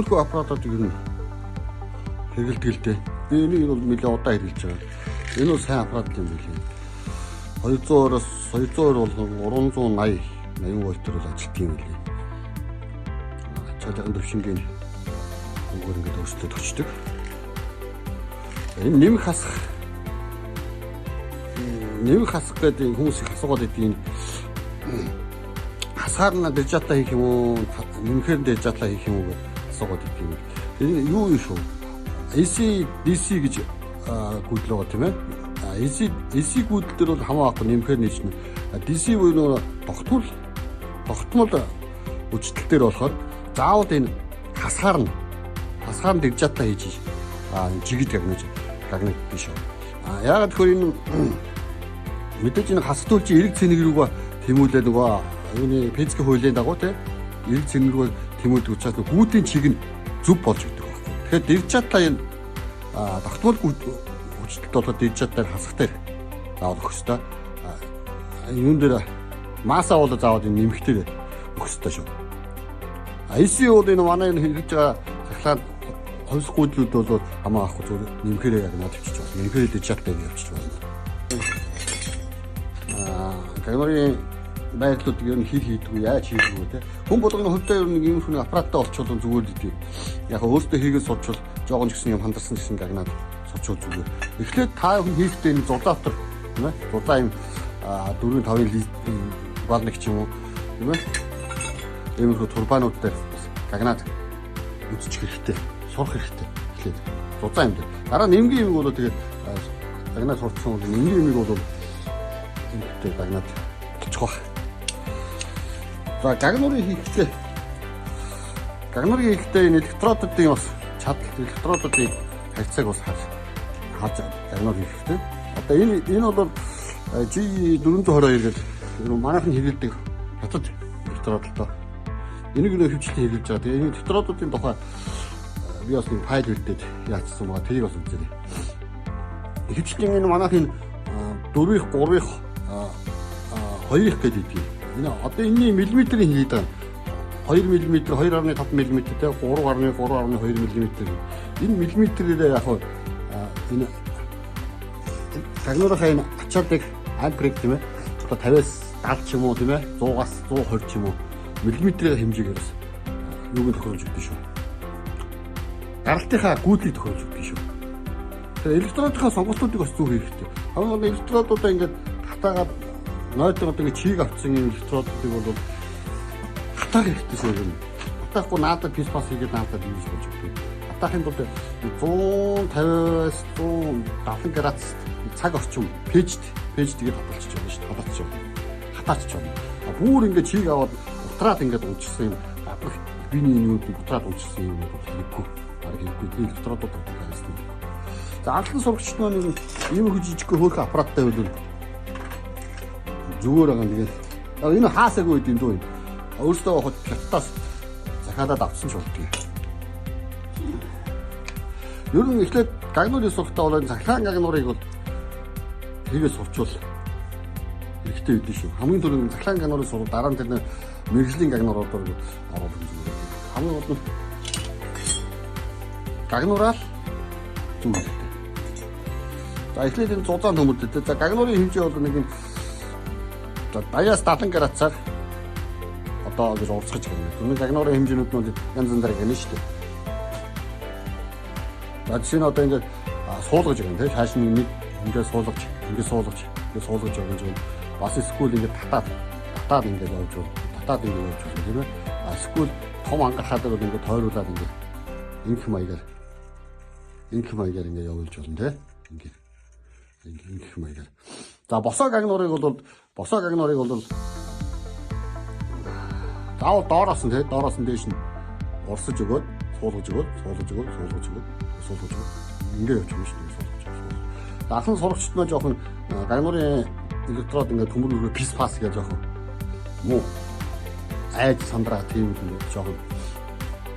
иймэрхүү аппаратууд ер нь хэрэгэлдэг л дээ. Би энийг бол нэлээд удаа хэрэглэж байгаа. Энэ бол сайн аппарат юм билээ. 200-оос 200 болгон 380 вольтээр бол ажилтдаг юм билээ. Цалин төвшингийн үгээр ингээд өөрчлөлт өгчдөг. Энэ нэмэх хасах гэдэг хүмүүс их асуугаад байдгийг хасгаар нь дижитал хийх юм уу, нэмэхээр дижитал хийх юм уу гэж асуугаад байдгийг. Энэ юу юм шүү? AC/DC гэж гүйдэл байгаа тийм ээ. AC гүйдэл дээр бол хамаа ахгүй нэмэхээр нээжнэ. DC буюу тогтмол үжилтээр болохоор заавал энэ хасгаар нь дижитал хийж жигд гагнаж биш үү. Яагаад тэгэхээр энэ мэдээж энэ хасдуулж эрэг цэнийг рүүгээ тэмүүлээд нөгөө юуны физикийн хуулийн дагуу тийм эрэг цэнийг рүү тэмүүлдэг учраас гүйдлийн чиг нь зөв болж өгдөг байхгүй. Тэгэхээр дижитал энэ тогтмол үжилтэлд болохоор дижитал хасах дээр заавал өгөх ёстой. Юун дээр масса бол заавал нэмэх дээр өгөх ёстой шүү. IC бол энэ манай хэрэгж байгаа цахилгаан ховс гүйдлүүд бол хамаа авахгүй зүгээр нэмэхээрээ яг над авчиж байна. Нэмэхээрээ дижитал явуулчих байна. Камерын байдлууд ер нь хийдгүү яаж хийдгүү те. Хүн болгоны хувьдаа ер нь ийм хүн аппараттай олчвол зүгээр л дээ. Яг өөртөө хийгээд сурчвал жоохон ч гэсэн юм хандарсан гэсэн гагнаад сочвол зүгээр. Эхлээд та хүн хийхдээ энэ зурдаатар тийм ээ. Зурдаа юм 4-5-ын балныг ч юм уу тийм ээ. Иймэрхүү турбанууд дээр гагнаад үзчих хэрэгтэй. Сурах хэрэгтэй. Эхлээд зузаан юм дээр. Дараа нэмгийн юм бол тэгээд гагнаад сурцсан бол нэмгийн юм бол ингээд гагнаад болчих واخ. За гагнуурыг хийхдээ энэ электродуудын бас чадал электродуудын харьцааг бас хааж гагнуur хийхдээ. Одоо энэ бол G422 гэдэг манайхан хэрэглэдэг хятад электрод л доо. Энийг нөө хөвчлэн хэрэглэж байгаа. Тэгээ энэ электродуудын тухай би бас нэг файл үлдээд яатсан байгаа. Тэрийг бас үзээрэй. Хөвчлэн энэ манайхын 4-ийн 3-ийн 2 гэдэг. Энэ одоо энэний миллиметрийн хийдэг байгаа. 2 мм, 2.5 мм те 3.2 мм. Энэ миллиметрээр яг энэ гагнуурынхаа энэ ачаалыг амперыг тийм ээ. Одоо 50-аас 70 ч юм уу тийм ээ. 100-аас 120 ч юм уу миллиметрийн хэмжээгээрс юуг тохиолж өгдөө шүү. Гаралтынхаа гүйдлийг тохиолж өгдөө шүү. Тэгээ электродынхаа сонголтуудыг бас зөв хийх хэрэгтэй. Хамгийн электродуудаа ингээд хатаагаад нойтон одоо чийг авцсан энэ электродуудыг бол хатаах хэрэгтэй шүү юм. Хатаахгүй наадад писпас хийгээд наадад юус болж өгдөг. Хатаахын тулд 150-аас 170 градус цаг орчим пэжд тэгээд хаталчих жоо шүү. Хатаачих жоо. Бүр ингээд чийг аваад утраад ингээд унчсан юм. Биний юуд утраад унчсан юм бол хэрэггүй. Харин электродууд байсан. За алхам сурагчид маань ийм жижиг хөөх аппараттай байвал зүгээр байгаа нэгээд. Энэ хаасаагүй үед энэ дүү. Өөртөө хятадаас захиалаад авсан ч болдгийг. Ер нь эхлээд гагнуурын сургалтаа бол захиалгаан гагнуурыг бол хийгээд сурчвал хэрэгтэй үүдэн шүү. Хамгийн түрүүнд захиалгаан гагнуурын сургал дараа нь тэр мэргэжлийн гагнуурууд оруулах зүгээр. Хамгийн гол нь гагнуураа зүг хэрэгтэй. За эхлээд энэ 100 төмөлдөд. За гагнуурын хэмжээ бол нэг юм 80-аас 70 градусаар одоо гэж урсгаж байна. Түүний гагнуурын хэмжээнүүд нь янз янзаар гэнэ шүү дээ. За жишээ нь одоо ингээд суулгаж байгаа юм тийм хааш нэг ингээд суулгаж байгаа юм. Бас эсвэл ингээд татаад ингээд явж байна тийм ээ. Эсвэл том ангарахад ингээд тойруулаад ингээд инх маягаар ингээд явуулж болно тийм. Ингээд инх маягаар. За босоо гагнуурыг бол заавал доороос нь дээш нь урсаж өгөөд суулгаж өгөөд ингээд явж байгаа шүү дээ. Дахин сурагчд маань жоохон гагнуурын электрод ингээд төмөр пис пас гэж жоохон муу айж сандраа тийм жоохон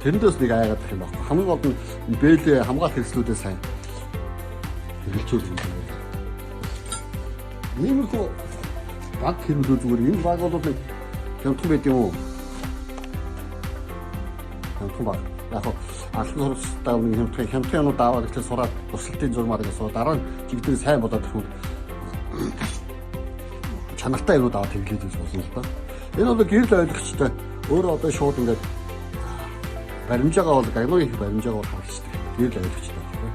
тэрэндээс нэг айгаад гэх юм байна. Хамгийн гол нь бэлээ хамгаалт хэрэгслүүдээ сайн хэрэгжүүлж байна. Иймэрхүү баг хэрэглүү зүгээр энэ баг бол нэг хямдхан байд юм уу? Хямдхан баг. Яг алхам сургалтаа нэг хямдхан аваад ихтэй сураад туршилтын зурмаар гэсэн дараа нь чигдээ сайн болоод ирэх чанартай юмуд аваад тэглэж үзэх болно л да. Энэ бол гэрэл ойлгогчтой өөрөө одоо шууд ингээд баримжаагаа бол гагнуурын их баримжаагаа бол хаалцдаг. Гэрэл ойлгогчтой байна.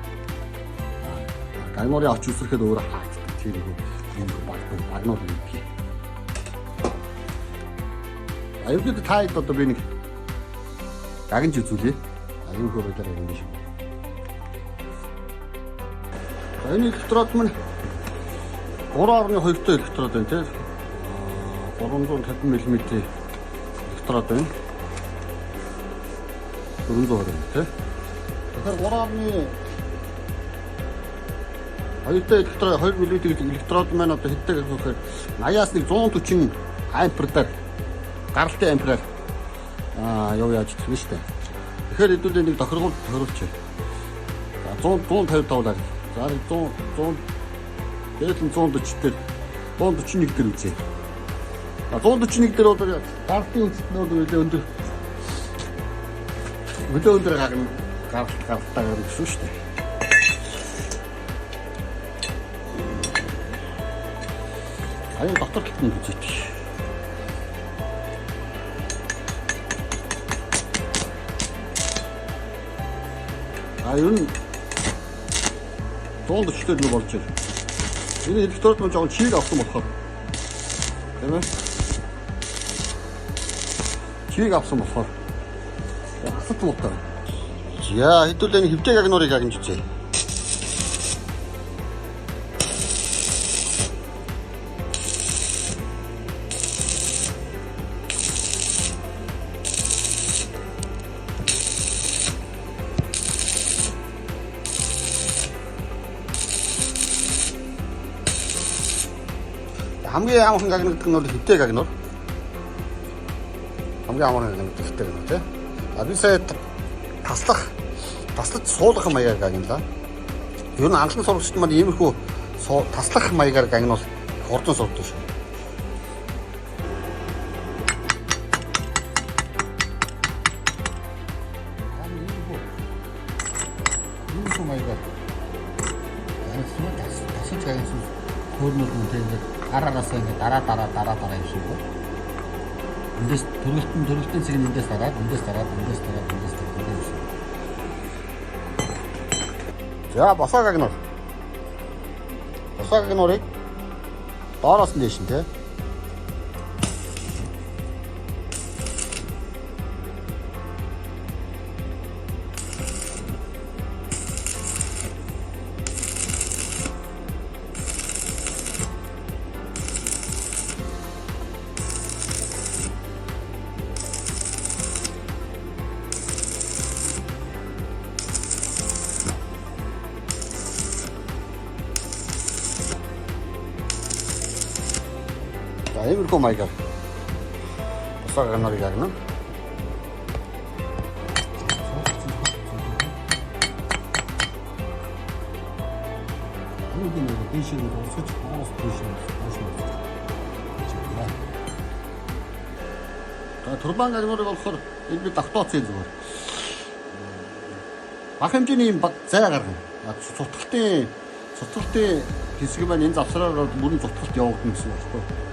Гагнуурын авч үсрэхэд өөрөө хаалцдаг. Тэр нэг багнууд юм. Аюулгүй таад одоо би нэг гагнж үзүүлээ. Аюул хөрөөлөөр юм шиг. Энэ электрод мань 3.2 той электрод байна тийм. 350 мм электрод байна. 400 байна тийм. Тэгэхээр 3.2 той электрод 2 мм электрод маань одоо хэдтэй гэхээр 80-аас 140 амперээр гаралтай ампераар яаж идэх вэ шүү дээ. Тэгэхээр хэдүүлээ нэг тохиргуул тохируулчих. За 150 тавлаа. За 100 дээд нь 140 дээр 141 дээр үзье. За 141 дээр бол гаралтын үндэстнүүд өндөр. Өндөр гаралтаа гэсэн шүү дээ. Аяа доктор хэлсэн гэж хэлдэг. Ер нь 140 дээр болж байна. Энэ электрод нь жоохон чийг авсан болохоор. Тийм ээ. Чийг авсан болохоор. Асуулт муутай. За хэдүүлээ нэг хөвтэй гагнуурыг гагнж үзье. хамгийн амархан гагнур гэдэг нь бол хөвтэй гагнур. Хамгийн амархан гагнур хөвтэй гагнур тий. А би сая таслаж суулгах маягаар гагнлаа. Ер нь анхны сурагчид маань иймэрхүү таслах маягаар гагнуул хурдан сурдаг шүү. Иймэрхүү маягаар тасаж гагнуул хөөрнөл нь тэгээд араараас ингээд дараа юм шиг байна. Эндээс төрөлтөн цэг нь эндээс дараад. За босоо гагнур. Босоо гагнурыг доороос нь дэшин тий. За иймэрхүү маягаар босоо гагнуурыг гагна. Үүний нэг дэшиг нь усаж хоос дэшиг турбан гагнуурыг болохоор энэ би давтооцсон зүгээр. Бага хэмжээний баг зай гаргана. Цутгалтын хэсэг маань энэ завсраар бүрэн цутгалт явагдана гэсэн үг байна.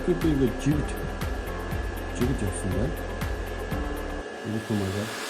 이렇게 또 이거 지그지 없습니다. 이렇게 말이야.